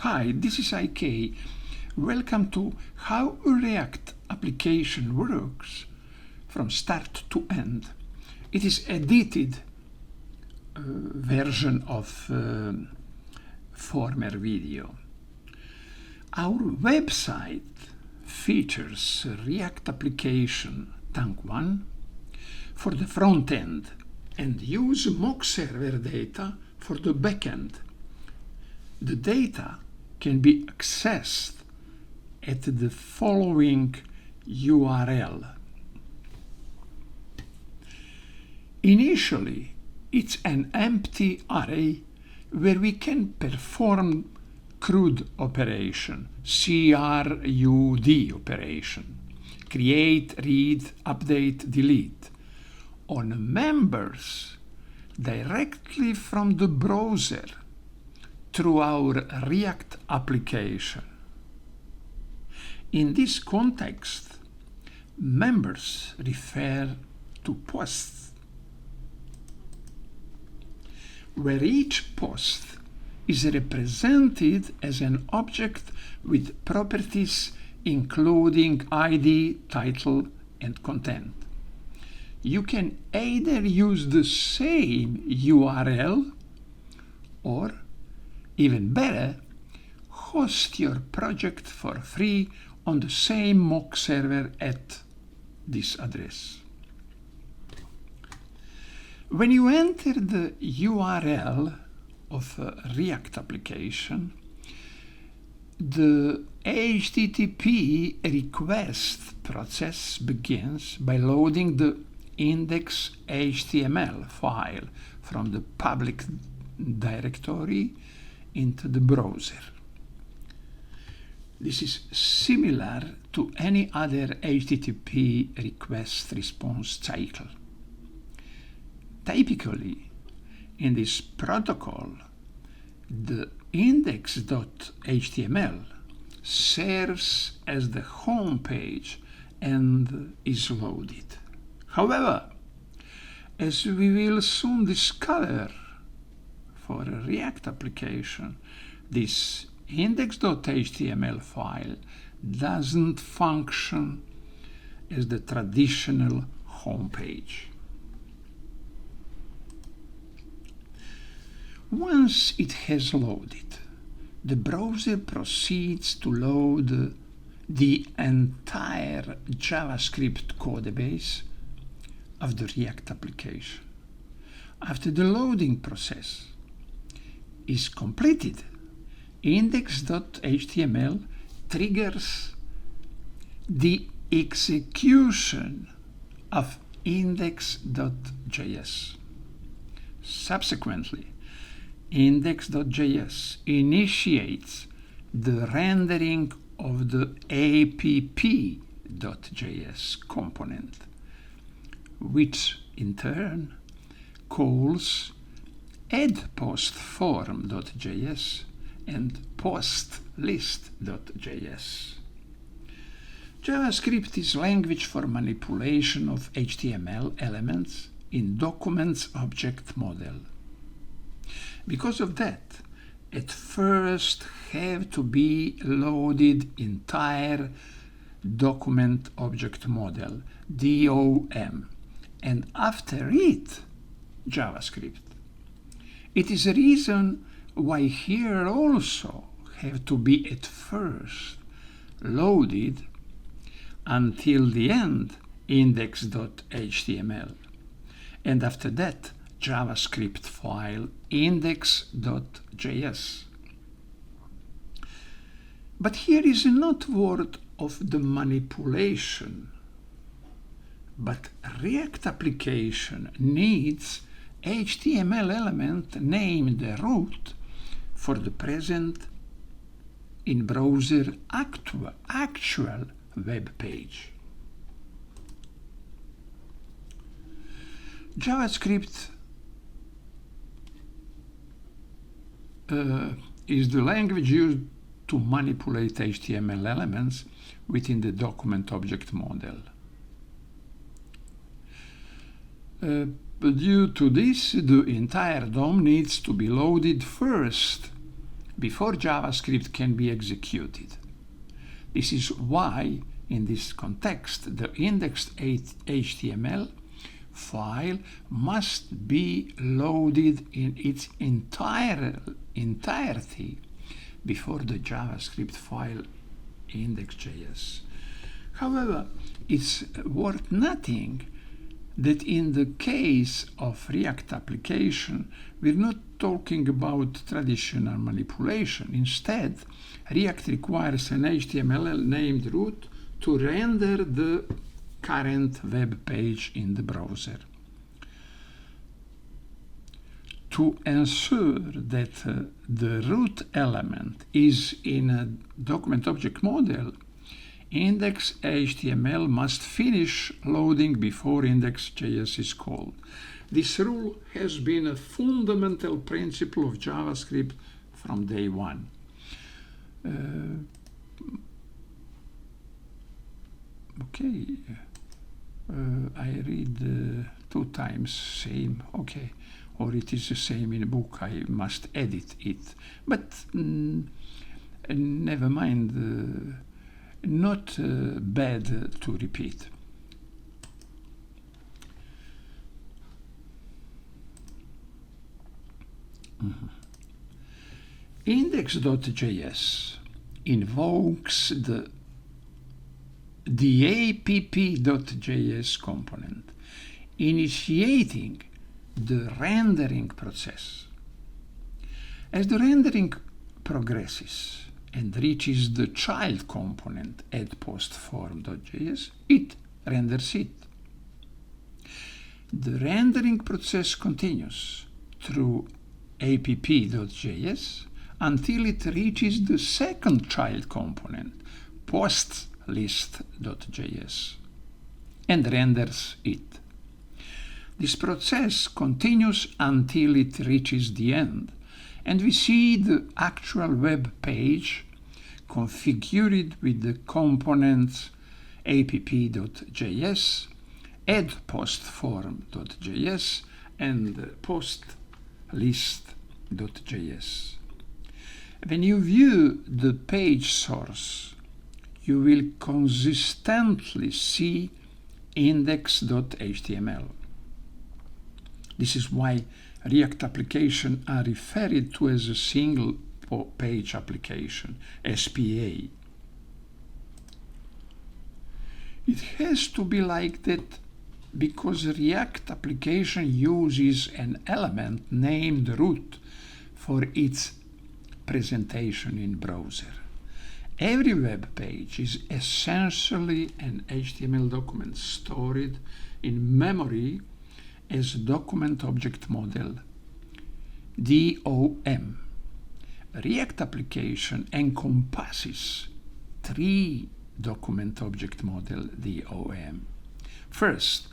Hi, this is IK. Welcome to How a React Application Works from Start to End. It is edited version of former video. Our website features React application Tank 1 for the front end and use mock server data for the back end. The data can be accessed at the following URL. Initially, it's an empty array where we can perform CRUD operation, CRUD operation, create, read, update, delete, on members directly from the browser through our React application. In this context, members refer to posts, where each post is represented as an object with properties including ID, title, and content. You can either use the same URL or, even better, host your project for free on the same mock server at this address. When you enter the URL of a React application, the HTTP request process begins by loading the index.html file from the public directory into the browser. This is similar to any other HTTP request response cycle. Typically, in this protocol, the index.html serves as the home page and is loaded. However, as we will soon discover, for a React application, this index.html file doesn't function as the traditional home page. Once it has loaded, the browser proceeds to load the entire JavaScript codebase of the React application. After the loading process is completed, index.html triggers the execution of index.js. Subsequently, index.js initiates the rendering of the app.js component, which in turn calls add_post_form.js and post_list.js. JavaScript is language for manipulation of HTML elements in documents object model. Because of that, at first have to be loaded entire document object model, DOM, and after it, JavaScript. It is a reason why here also have to be at first loaded until the end index.html, and after that JavaScript file index.js. But here is not word of the manipulation, but React application needs HTML element named root for the present in browser actual web page. JavaScript is the language used to manipulate HTML elements within the document object model. Due to this, the entire DOM needs to be loaded first before JavaScript can be executed. This is why, in this context, the indexed HTML file must be loaded in its entirety before the JavaScript file index.js. However, it's worth noting that in the case of React application, we're not talking about traditional manipulation. Instead, React requires an HTML named root to render the current web page in the browser. To ensure that the root element is in a document object model, index.html must finish loading before index.js is called. This rule has been a fundamental principle of JavaScript from day one. I read 2 times same, okay, or it is the same in a book, I must edit it, but never mind, not bad to repeat. Index.js invokes the app.js component, initiating the rendering process. As the rendering progresses and reaches the child component add_post_form.js, it renders it. The rendering process continues through app.js until it reaches the second child component, post_list.js, and renders it. This process continues until it reaches the end, and we see the actual web page configured with the components app.js, add_post_form.js, and post_list.js. When you view the page source, you will consistently see index.html. This is why React applications are referred to as a single page application, SPA. It has to be like that because React application uses an element named root for its presentation in browser. Every web page is essentially an HTML document stored in memory as a document object model, DOM. React application encompasses 3 document object model DOM. First,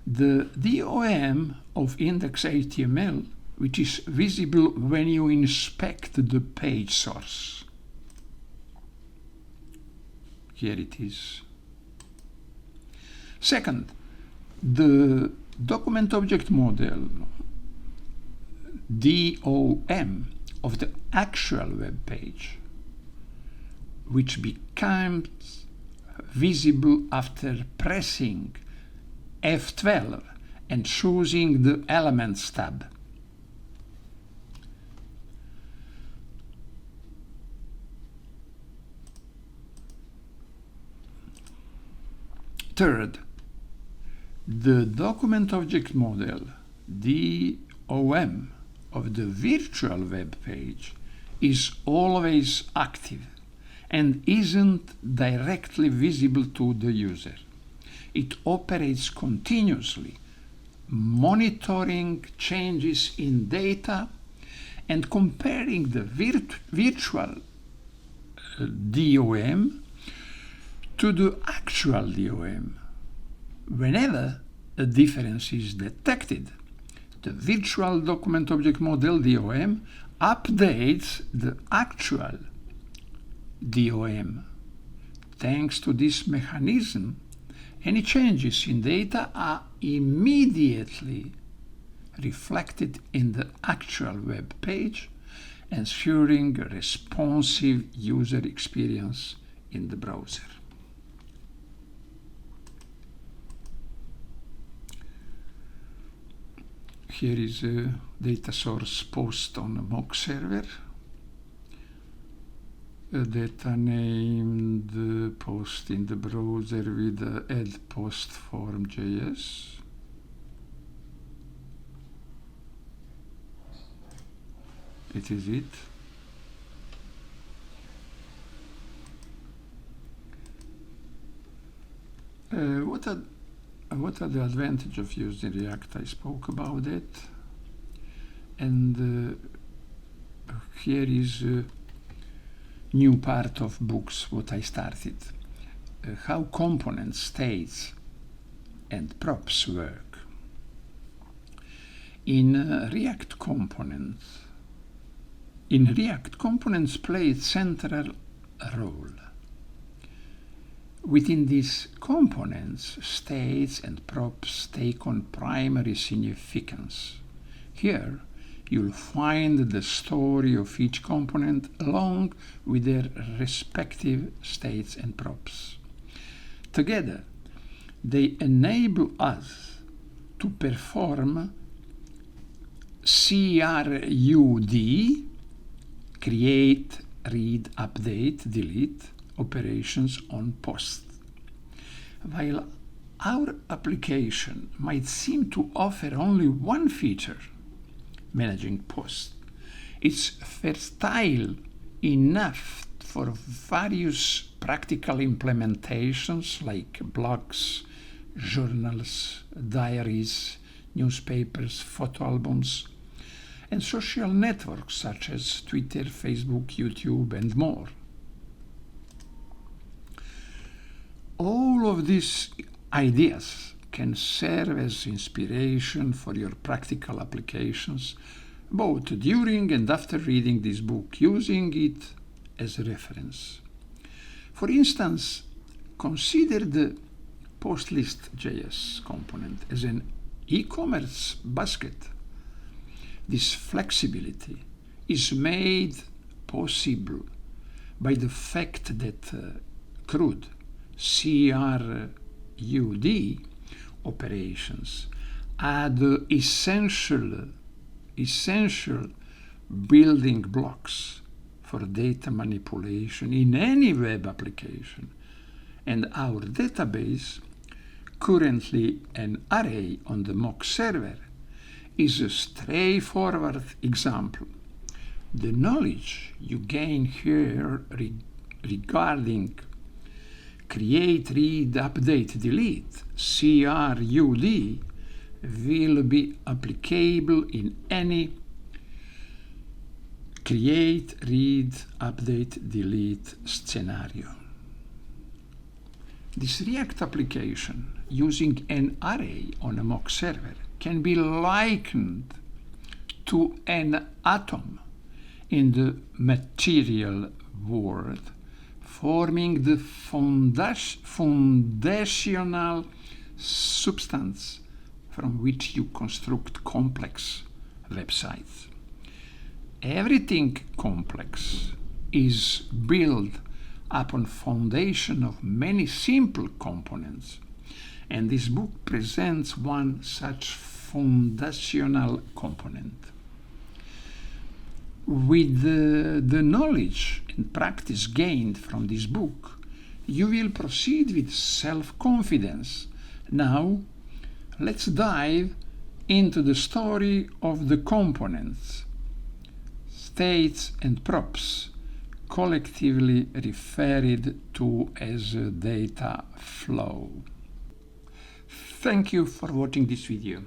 the DOM of index.html, which is visible when you inspect the page source. Here it is. Second, the document object model DOM of the actual web page, which becomes visible after pressing F12 and choosing the Elements tab. Third, the document object model DOM of the virtual web page is always active and isn't directly visible to the user. It operates continuously, monitoring changes in data and comparing the virtual DOM to the actual DOM. Whenever a difference is detected, the virtual document object model DOM updates the actual DOM. Thanks to this mechanism, any changes in data are immediately reflected in the actual web page ensuring a responsive user experience in the browser. Here is a data source post on a mock server. A data named post in the browser with add post form.js. It is it. What are the advantages of using React? I spoke about it. And here is a new part of books, what I started. How components, states, and props work. In React components play a central role. Within these components, states and props take on primary significance. Here, you'll find the story of each component along with their respective states and props. Together, they enable us to perform CRUD, create, read, update, delete, operations on post. While our application might seem to offer only one feature, managing post, it's versatile enough for various practical implementations like blogs, journals, diaries, newspapers, photo albums, and social networks such as Twitter, Facebook, YouTube, and more. All of these ideas can serve as inspiration for your practical applications, both during and after reading this book, using it as a reference. For instance, consider the PostList.js component as an e-commerce basket. This flexibility is made possible by the fact that CRUD operations are the essential building blocks for data manipulation in any web application. And our database, currently an array on the mock server, is a straightforward example. The knowledge you gain here regarding create, read, update, delete, CRUD, will be applicable in any create, read, update, delete scenario. This React application using an array on a mock server can be likened to an atom in the material world, forming the foundational substance from which you construct complex websites. Everything complex is built upon foundation of many simple components, and this book presents one such foundational component. With the knowledge and practice gained from this book, you will proceed with self-confidence. Now, let's dive into the story of the components, states and props, collectively referred to as a data flow. Thank you for watching this video.